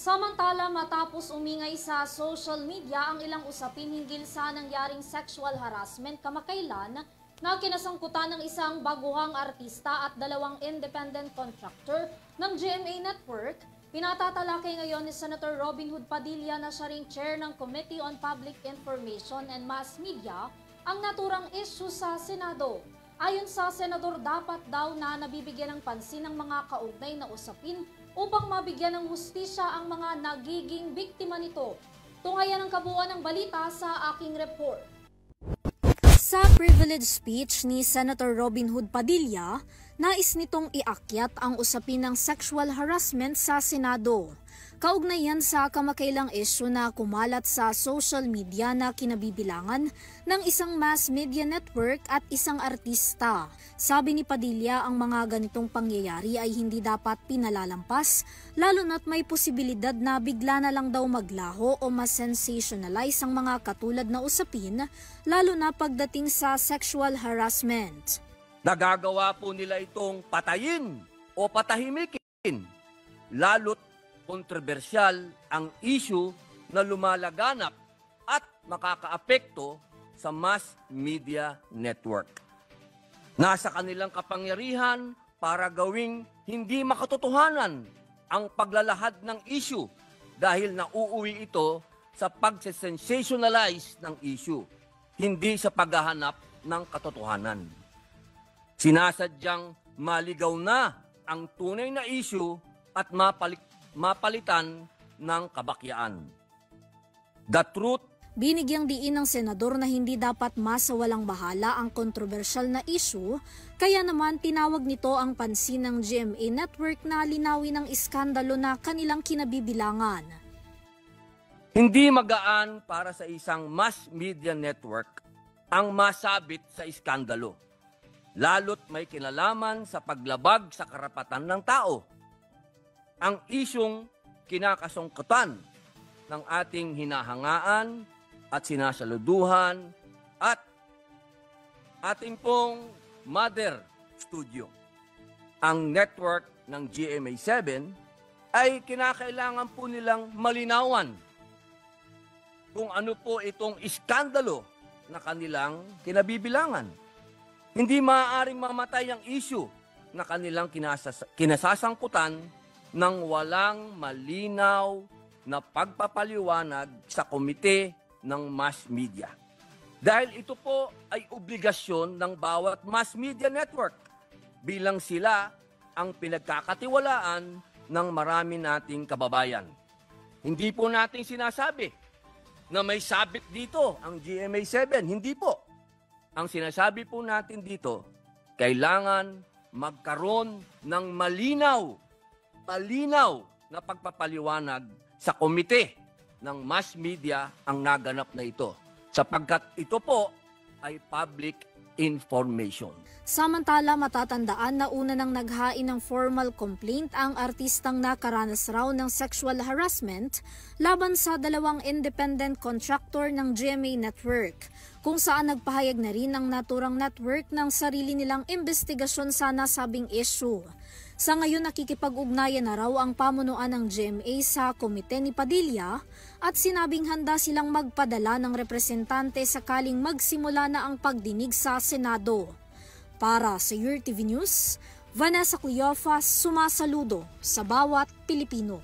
Samantala, matapos umingay sa social media ang ilang usapin hinggil sa nangyaring sexual harassment kamakailan na kinasangkutan ng isang baguhang artista at dalawang independent contractor ng GMA Network, pinatatalakay ngayon ni Senator Robin Hood Padilla na siya ring chair ng Committee on Public Information and Mass Media ang naturang issue sa Senado. Ayon sa senador, dapat daw na nabibigyan ng pansin ng mga kaugnay na usapin upang mabigyan ng hustisya ang mga nagiging biktima nito. Tungayan ang kabuuan ng balita sa aking report. Sa privilege speech ni Senator Robin Hood Padilla, nais nitong iakyat ang usapin ng sexual harassment sa Senado. Kaugnay yan sa kamakailang issue na kumalat sa social media na kinabibilangan ng isang mass media network at isang artista. Sabi ni Padilla, ang mga ganitong pangyayari ay hindi dapat pinalalampas, lalo na't may posibilidad na bigla na lang daw maglaho o mas-sensationalize ang mga katulad na usapin, lalo na pagdating sa sexual harassment. Nagagawa po nila itong patayin o patahimikin, lalo't kontrobersyal ang issue na lumalaganap at makakaapekto sa mass media network. Nasa kanilang kapangyarihan para gawing hindi makatotohanan ang paglalahad ng issue dahil nauuwi ito sa pag-sensationalize ng issue, hindi sa paghahanap ng katotohanan. Sinasadyang maligaw na ang tunay na issue at mapalitan ng kabakyaan. The truth. Binigyang diin ng senador na hindi dapat masawalang bahala ang kontrobersyal na issue, kaya naman tinawag nito ang pansin ng GMA Network na linawin ang iskandalo na kanilang kinabibilangan. Hindi magaan para sa isang mass media network ang masabit sa iskandalo, lalo't may kinalaman sa paglabag sa karapatan ng tao. Ang isyong kinakasungkutan ng ating hinahangaan at sinasaluduhan at ating pong mother studio. Ang network ng GMA7 ay kinakailangan po nilang malinawan kung ano po itong iskandalo na kanilang kinabibilangan. Hindi maaaring mamatay ang issue na kanilang kinasasangkutan ng walang malinaw na pagpapaliwanag sa komite ng mass media. Dahil ito po ay obligasyon ng bawat mass media network bilang sila ang pinagkakatiwalaan ng marami nating kababayan. Hindi po natin sinasabi na may sabit dito ang GMA7. Hindi po. Ang sinasabi po natin dito, kailangan magkaroon ng malinaw na pagpapaliwanag sa komite ng mass media ang naganap na ito, sapagkat ito po ay public information. Samantala, matatandaan na una nang naghain ng formal complaint ang artistang nakaranas raw ng sexual harassment laban sa dalawang independent contractor ng GMA Network, kung saan nagpahayag na rin ang naturang network ng sarili nilang investigasyon sa nasabing issue. Sa ngayon, nakikipag-ugnayan na raw ang pamunuan ng GMA sa komite ni Padilla at sinabing handa silang magpadala ng representante sakaling magsimula na ang pagdinig sa Senado. Para sa UrTV News, Vanessa Cleofas, sumasaludo sa bawat Pilipino.